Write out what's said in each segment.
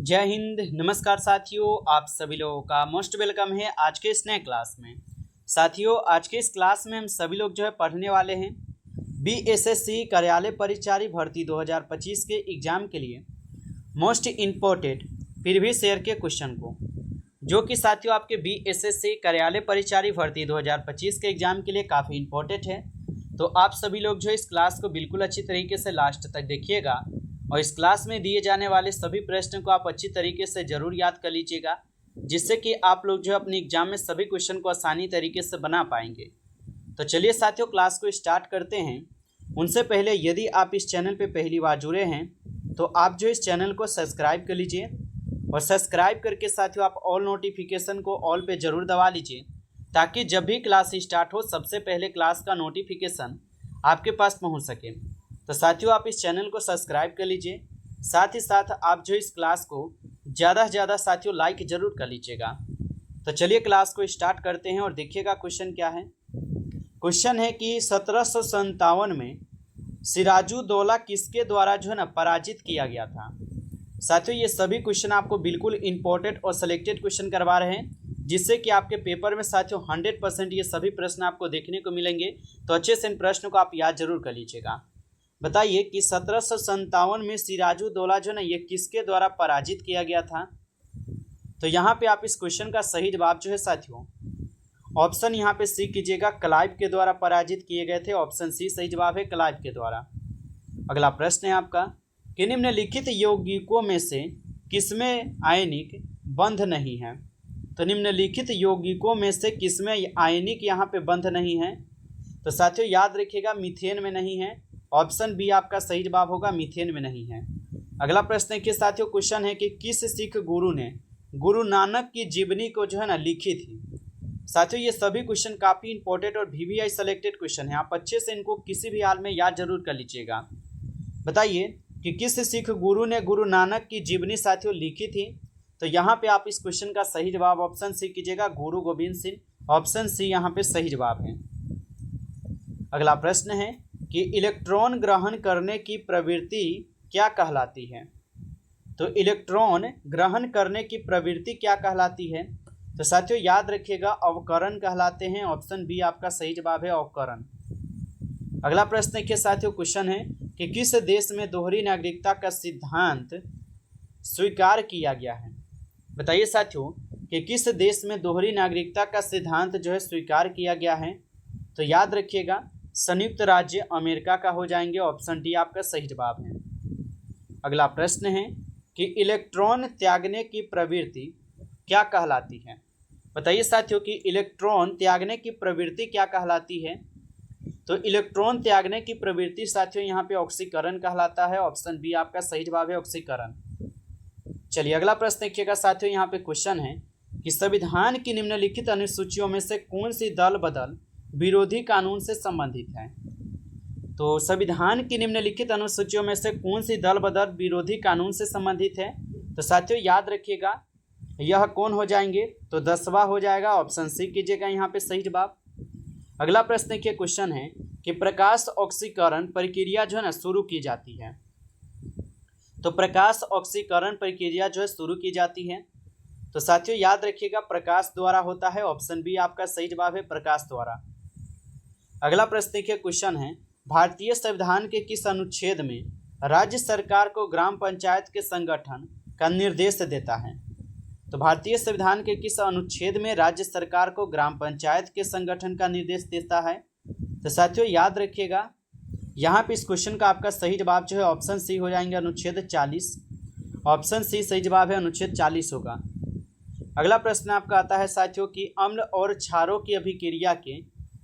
जय हिंद। नमस्कार साथियों, आप सभी लोगों का मोस्ट वेलकम है आज के इस नए क्लास में। साथियों, आज के इस क्लास में हम सभी लोग पढ़ने वाले हैं बीएसएससी कार्यालय परिचारी भर्ती 2025 के एग्ज़ाम के लिए मोस्ट इम्पोर्टेंट प्रीवियस ईयर के क्वेश्चन को, जो कि साथियों आपके बीएसएससी कार्यालय परिचारी भर्ती 2025 के एग्ज़ाम के लिए काफ़ी इम्पोर्टेंट है। तो आप सभी लोग इस क्लास को बिल्कुल अच्छी तरीके से लास्ट तक देखिएगा और इस क्लास में दिए जाने वाले सभी प्रश्न को आप अच्छी तरीके से ज़रूर याद कर लीजिएगा, जिससे कि आप लोग अपने एग्जाम में सभी क्वेश्चन को आसानी तरीके से बना पाएंगे। तो चलिए साथियों, क्लास को स्टार्ट करते हैं। उनसे पहले यदि आप इस चैनल पे पहली बार जुड़े हैं तो आप इस चैनल को सब्सक्राइब कर लीजिए और सब्सक्राइब करके साथियों आप ऑल नोटिफिकेशन को ऑल पे ज़रूर दबा लीजिए, ताकि जब भी क्लास स्टार्ट हो सबसे पहले क्लास का नोटिफिकेशन आपके पास पहुँच सके। तो साथियों, आप इस चैनल को सब्सक्राइब कर लीजिए, साथ ही साथ आप इस क्लास को ज़्यादा से ज़्यादा साथियों लाइक ज़रूर कर लीजिएगा। तो चलिए क्लास को स्टार्ट करते हैं और देखिएगा क्वेश्चन क्या है। क्वेश्चन है कि 1757 में सिराजुद्दौला किसके द्वारा पराजित किया गया था। साथियों, ये सभी क्वेश्चन आपको बिल्कुल इंपॉर्टेंट और सिलेक्टेड क्वेश्चन करवा रहे हैं, जिससे कि आपके पेपर में साथियों 100% ये सभी प्रश्न आपको देखने को मिलेंगे। तो अच्छे से इन प्रश्नों को आप याद जरूर कर लीजिएगा। बताइए कि 1757 में सिराजुद्दौला ये किसके द्वारा पराजित किया गया था। तो यहाँ पे आप इस क्वेश्चन का सही जवाब साथियों ऑप्शन यहाँ पे सी कीजिएगा, क्लाइव के द्वारा पराजित किए गए थे। ऑप्शन सी सही जवाब है, क्लाइव के द्वारा। अगला प्रश्न है आपका कि निम्नलिखित यौगिकों में से किसमें आयनिक बंध नहीं है। तो निम्नलिखित यौगिकों में से किसमें आयनिक यहाँ पे बंध नहीं है। तो साथियों याद रखिएगा, मीथेन में नहीं है। ऑप्शन बी आपका सही जवाब होगा, मीथेन में नहीं है। अगला प्रश्न है कि साथियों क्वेश्चन है कि किस सिख गुरु ने गुरु नानक की जीवनी को लिखी थी। साथियों ये सभी क्वेश्चन काफ़ी इंपॉर्टेंट और वीवीआई सेलेक्टेड क्वेश्चन है, आप अच्छे से इनको किसी भी हाल में याद जरूर कर लीजिएगा। बताइए कि किस सिख गुरु ने गुरु नानक की जीवनी साथियों लिखी थी। तो यहाँ पे आप इस क्वेश्चन का सही जवाब ऑप्शन सी कीजिएगा, गुरु गोविंद सिंह। ऑप्शन सी यहाँ पे सही जवाब है। अगला प्रश्न है कि इलेक्ट्रॉन ग्रहण करने की प्रवृत्ति क्या कहलाती है। तो इलेक्ट्रॉन ग्रहण करने की प्रवृत्ति क्या कहलाती है। तो साथियों याद रखिएगा, अवकरण कहलाते हैं। ऑप्शन बी आपका सही जवाब है, अवकरण। अगला प्रश्न के साथियों क्वेश्चन है कि किस देश में दोहरी नागरिकता का सिद्धांत स्वीकार किया गया है। बताइए साथियों कि किस देश में दोहरी नागरिकता का सिद्धांत स्वीकार किया गया है। तो याद रखिएगा, संयुक्त राज्य अमेरिका का हो जाएंगे। ऑप्शन डी आपका सही जवाब है। अगला प्रश्न है कि इलेक्ट्रॉन त्यागने की प्रवृत्ति क्या कहलाती है। बताइए साथियों कि इलेक्ट्रॉन त्यागने की प्रवृत्ति क्या कहलाती है। तो इलेक्ट्रॉन त्यागने की प्रवृत्ति साथियों यहाँ पे ऑक्सीकरण कहलाता है। ऑप्शन बी आपका सही जवाब है, ऑक्सीकरण। चलिए अगला प्रश्न देखिएगा साथियों, यहाँ पे क्वेश्चन है कि संविधान की निम्नलिखित अनुसूचियों में से कौन सी दल बदल विरोधी कानून से संबंधित है। तो संविधान की निम्नलिखित अनुसूचियों में से कौन सी दल बदल विरोधी कानून से संबंधित है। तो साथियों याद रखिएगा, यह कौन हो जाएंगे। तो 10वां हो जाएगा। ऑप्शन सी कीजिएगा यहाँ पे सही जवाब। अगला प्रश्न के क्वेश्चन है कि प्रकाश ऑक्सीकरण प्रक्रिया शुरू की जाती है। तो प्रकाश ऑक्सीकरण प्रक्रिया शुरू की जाती है। तो साथियों याद रखिएगा, प्रकाश द्वारा होता है। ऑप्शन बी आपका सही जवाब है, प्रकाश द्वारा। अगला प्रश्न देखिए, क्वेश्चन है भारतीय संविधान के किस अनुच्छेद में राज्य सरकार को ग्राम पंचायत के संगठन का निर्देश देता है। तो भारतीय संविधान के किस अनुच्छेद में राज्य सरकार को ग्राम पंचायत के संगठन का निर्देश देता है। तो साथियों याद रखिएगा, यहाँ पे इस क्वेश्चन का आपका सही जवाब ऑप्शन सी हो जाएंगे, अनुच्छेद 40। ऑप्शन सी सही जवाब है, अनुच्छेद 40 होगा। अगला प्रश्न आपका आता है साथियों कि अम्ल और क्षारों की अभिक्रिया के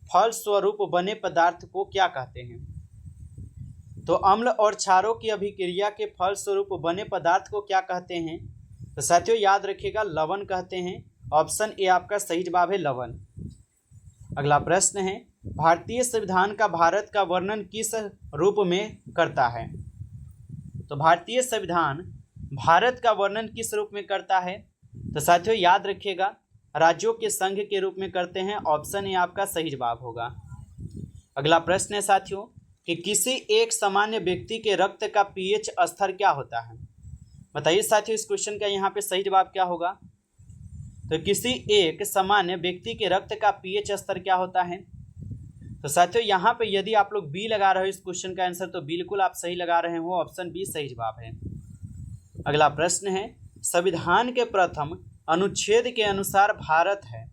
फल स्वरूप बने पदार्थ को क्या कहते हैं। तो अम्ल और क्षारों की अभिक्रिया के फल स्वरूप बने पदार्थ को क्या कहते हैं। तो साथियों याद रखिएगा, लवण कहते हैं। ऑप्शन ए आपका सही जवाब है, लवण। अगला प्रश्न है भारतीय संविधान का भारत का वर्णन किस रूप में करता है। तो भारतीय संविधान भारत का वर्णन किस रूप में करता है। तो साथियों याद रखिएगा, राज्यों के संघ के रूप में करते हैं। ऑप्शन ए आपका सही जवाब होगा। अगला प्रश्न है साथियों कि किसी एक सामान्य व्यक्ति के रक्त का पीएच स्तर क्या होता है। बताइए साथियों इस क्वेश्चन का यहाँ पे सही जवाब क्या होगा। तो किसी एक सामान्य व्यक्ति के रक्त का पीएच स्तर क्या होता है। तो साथियों यहाँ पे यदि आप लोग बी लगा रहे हो इस क्वेश्चन का आंसर, तो बिल्कुल आप सही लगा रहे हो, ऑप्शन बी सही जवाब है। अगला प्रश्न है, संविधान के प्रथम अनुच्छेद के अनुसार भारत है।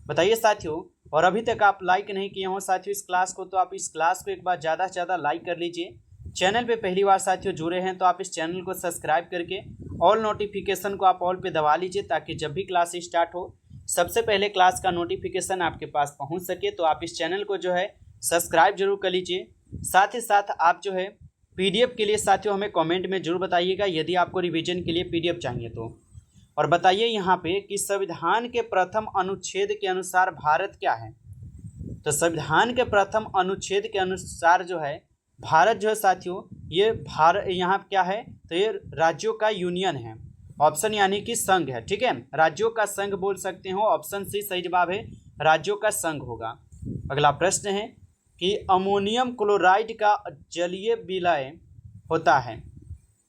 बताइए साथियों, और अभी तक आप लाइक नहीं किए हो साथियों इस क्लास को, तो आप इस क्लास को एक बार ज़्यादा से ज़्यादा लाइक कर लीजिए। चैनल पे पहली बार साथियों जुड़े हैं तो आप इस चैनल को सब्सक्राइब करके ऑल नोटिफिकेशन को आप ऑल पे दबा लीजिए, ताकि जब भी क्लास स्टार्ट हो सबसे पहले क्लास का नोटिफिकेशन आपके पास पहुंच सके। तो आप इस चैनल को जो है सब्सक्राइब जरूर कर लीजिए। साथ ही साथ आप जो है पीडीएफ के लिए साथियों हमें कमेंट में जरूर बताइएगा यदि आपको रिवीजन के लिए पीडीएफ चाहिए तो। और बताइए यहाँ पे कि संविधान के प्रथम अनुच्छेद के अनुसार भारत क्या है। तो संविधान के प्रथम अनुच्छेद के अनुसार जो है भारत जो है साथियों, ये भारत यहाँ क्या है, तो ये राज्यों का यूनियन है, ऑप्शन यानी कि संघ है। ठीक है, राज्यों का संघ बोल सकते हो, ऑप्शन सी सही जवाब है, राज्यों का संघ होगा। अगला प्रश्न है कि अमोनियम क्लोराइड का जलीय विलय होता है।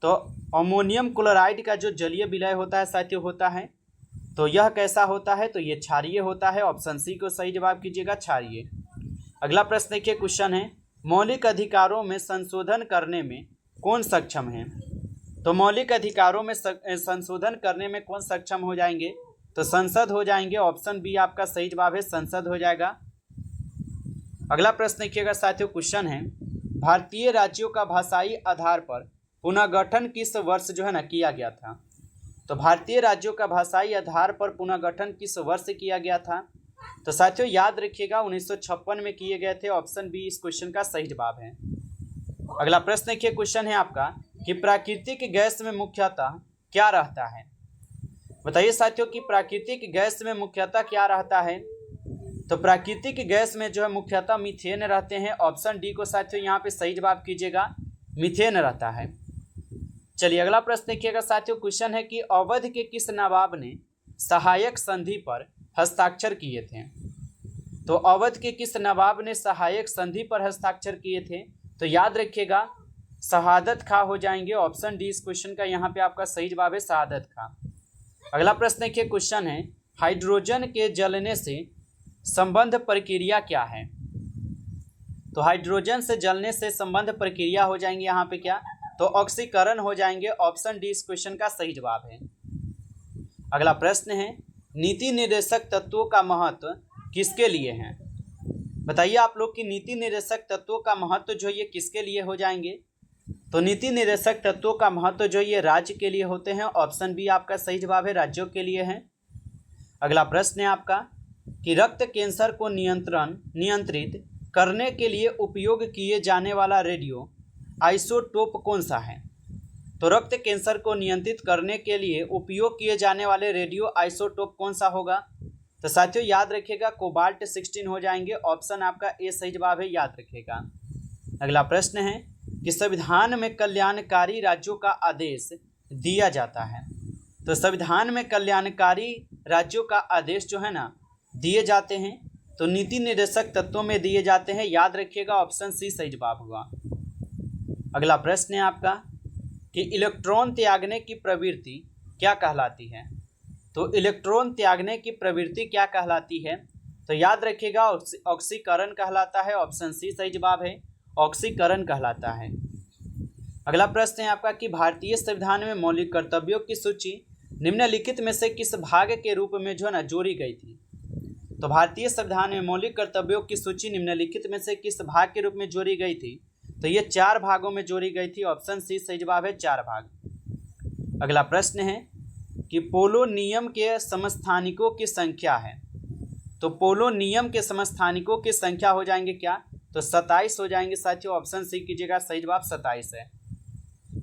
तो अमोनियम क्लोराइड का जो जलीय विलय होता है साथियों होता है, तो यह कैसा होता है, तो ये क्षारीय होता है, ऑप्शन सी को सही जवाब कीजिएगा, क्षारीय। अगला प्रश्न देखिए, क्वेश्चन है मौलिक अधिकारों में संशोधन करने में कौन सक्षम है। तो मौलिक अधिकारों में संशोधन करने में कौन सक्षम हो जाएंगे, तो संसद हो जाएंगे, ऑप्शन बी आपका सही जवाब है, संसद हो जाएगा। अगला प्रश्न देखिएगा साथियों, क्वेश्चन है भारतीय राज्यों का भाषाई आधार पर पुनर्गठन किस वर्ष जो है ना किया गया था। तो भारतीय राज्यों का भाषाई आधार पर पुनर्गठन किस वर्ष किया गया था। तो साथियों याद रखिएगा 1956 में किए गए थे, ऑप्शन बी इस क्वेश्चन का सही जवाब है। अगला प्रश्न देखिए, क्वेश्चन है आपका कि प्राकृतिक गैस में मुख्यतः क्या रहता है। बताइए साथियों कि प्राकृतिक गैस में मुख्यतः क्या रहता है। तो प्राकृतिक गैस में जो है मुख्यतः मीथेन रहते हैं, ऑप्शन डी को साथियों यहाँ पे सही जवाब कीजिएगा, मीथेन रहता है। चलिए अगला प्रश्न देखिएगा साथियों, क्वेश्चन है कि अवध के किस नवाब ने सहायक संधि पर हस्ताक्षर किए थे। तो अवध के किस नवाब ने सहायक संधि पर हस्ताक्षर किए थे, तो याद रखिएगा शहादत खां हो जाएंगे, ऑप्शन डी इस क्वेश्चन का यहाँ पे आपका सही जवाब है, शहादत खां। अगला प्रश्न देखिए, क्वेश्चन है हाइड्रोजन के जलने से संबंध प्रक्रिया क्या है। तो हाइड्रोजन से जलने से संबंध प्रक्रिया हो जाएंगे यहाँ पे क्या, तो ऑक्सीकरण हो जाएंगे, ऑप्शन डी इस क्वेश्चन का सही जवाब है। अगला प्रश्न है नीति निर्देशक तत्वों का महत्व किसके लिए है। बताइए आप लोग कि नीति निर्देशक तत्वों का महत्व जो ये किसके लिए हो जाएंगे। तो नीति निर्देशक तत्वों का महत्व जो ये राज्य के लिए होते हैं, ऑप्शन बी आपका सही जवाब है, राज्यों के लिए है। अगला प्रश्न है आपका कि रक्त कैंसर को नियंत्रित करने के लिए उपयोग किए जाने वाला रेडियो आइसोटोप कौन सा है। तो रक्त कैंसर को नियंत्रित करने के लिए उपयोग किए जाने वाले रेडियो आइसोटोप कौन सा होगा। तो साथियों याद रखिएगा कोबाल्ट 16 हो जाएंगे, ऑप्शन आपका ए सही जवाब है, याद रखिएगा। अगला प्रश्न है कि संविधान में कल्याणकारी राज्यों का आदेश दिया जाता है। तो संविधान में कल्याणकारी राज्यों का आदेश जो है ना दिए जाते हैं, तो नीति निर्देशक तत्वों में दिए जाते हैं, याद रखिएगा, ऑप्शन सी सही जवाब होगा। अगला प्रश्न है आपका कि इलेक्ट्रॉन त्यागने की प्रवृत्ति क्या कहलाती है। तो इलेक्ट्रॉन त्यागने की प्रवृत्ति क्या कहलाती है, तो याद रखिएगा ऑक्सीकरण कहलाता है, ऑप्शन सी सही जवाब है, ऑक्सीकरण कहलाता है। अगला प्रश्न है आपका कि भारतीय संविधान में मौलिक कर्तव्यों की सूची निम्नलिखित में से किस भाग के रूप में जो है ना जोड़ी गई थी। तो भारतीय संविधान में मौलिक कर्तव्यों की सूची निम्नलिखित में से किस भाग के रूप में जोड़ी गई थी। तो ये 4 भागों में जोड़ी गई थी, ऑप्शन सी सही जवाब है, 4 भाग। अगला प्रश्न है कि पोलो नियम के समस्थानिकों की संख्या है। तो पोलो नियम के समस्थानिकों की संख्या हो जाएंगे क्या, तो 27 हो जाएंगे साथियों, ऑप्शन सी कीजिएगा, सही जवाब 27 है।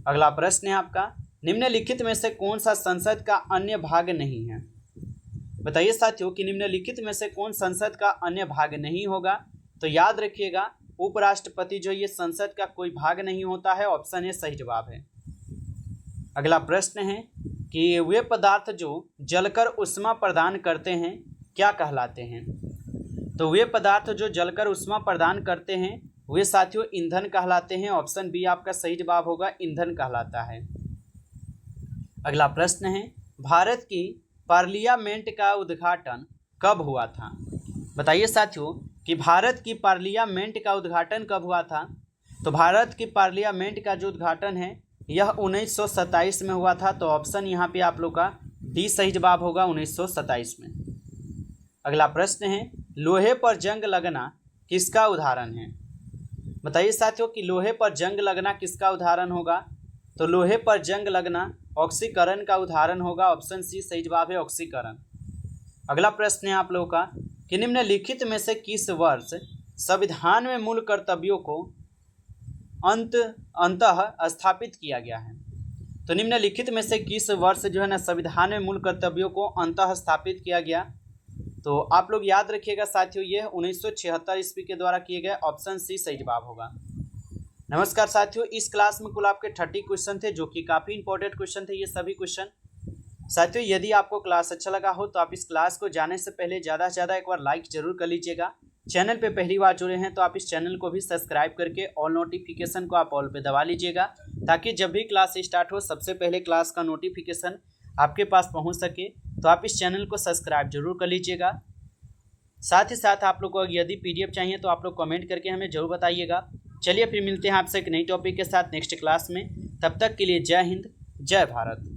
अगला प्रश्न है आपका निम्नलिखित में से कौन सा संसद का अन्य भाग नहीं है। बताइए साथियों कि निम्नलिखित में से कौन संसद का अन्य भाग नहीं होगा। तो याद रखिएगा उपराष्ट्रपति जो ये संसद का कोई भाग नहीं होता है, ऑप्शन ए सही जवाब है। अगला प्रश्न है कि वे पदार्थ जो जलकर ऊष्मा प्रदान करते हैं क्या कहलाते हैं। तो वे पदार्थ जो जलकर ऊष्मा प्रदान करते हैं वे साथियों ईंधन कहलाते हैं, ऑप्शन बी आपका सही जवाब होगा, ईंधन कहलाता है। अगला प्रश्न है, भारत की पार्लियामेंट का उद्घाटन कब हुआ था? बताइए साथियों कि भारत की पार्लियामेंट का उद्घाटन कब हुआ था? तो भारत की पार्लियामेंट का जो उद्घाटन है यह 1927 में हुआ था। तो ऑप्शन यहाँ पे आप लोग का डी सही जवाब होगा, 1927 में। अगला प्रश्न है, लोहे पर जंग लगना किसका उदाहरण है? बताइए साथियों कि लोहे पर जंग लगना किसका उदाहरण होगा? तो लोहे पर जंग लगना ऑक्सीकरण का उदाहरण होगा। ऑप्शन सी सही जवाब है, ऑक्सीकरण। अगला प्रश्न है आप लोगों का कि निम्नलिखित में से किस वर्ष संविधान में मूल कर्तव्यों को अंतः स्थापित किया गया है? तो निम्नलिखित में से किस वर्ष जो है ना संविधान में मूल कर्तव्यों को अंतः स्थापित किया गया? तो आप लोग याद रखिएगा साथियों, यह 1976 ईस्वी के द्वारा किए गए। ऑप्शन सी सही जवाब होगा। नमस्कार साथियों, इस क्लास में कुल आपके 30 क्वेश्चन थे जो कि काफ़ी इंपॉर्टेंट क्वेश्चन थे ये सभी क्वेश्चन। साथियों यदि आपको क्लास अच्छा लगा हो तो आप इस क्लास को जाने से पहले ज़्यादा से ज़्यादा एक बार लाइक जरूर कर लीजिएगा। चैनल पे पहली बार जुड़े हैं तो आप इस चैनल को भी सब्सक्राइब करके ऑल नोटिफिकेशन को आप ऑल पे दबा लीजिएगा, ताकि जब भी क्लास स्टार्ट हो सबसे पहले क्लास का नोटिफिकेशन आपके पास पहुंच सके। तो आप इस चैनल को सब्सक्राइब जरूर कर लीजिएगा। साथ ही साथ आप लोग को यदि PDF चाहिए तो आप लोग कमेंट करके हमें जरूर बताइएगा। चलिए फिर मिलते हैं आपसे एक नई टॉपिक के साथ नेक्स्ट क्लास में। तब तक के लिए जय हिंद, जय भारत।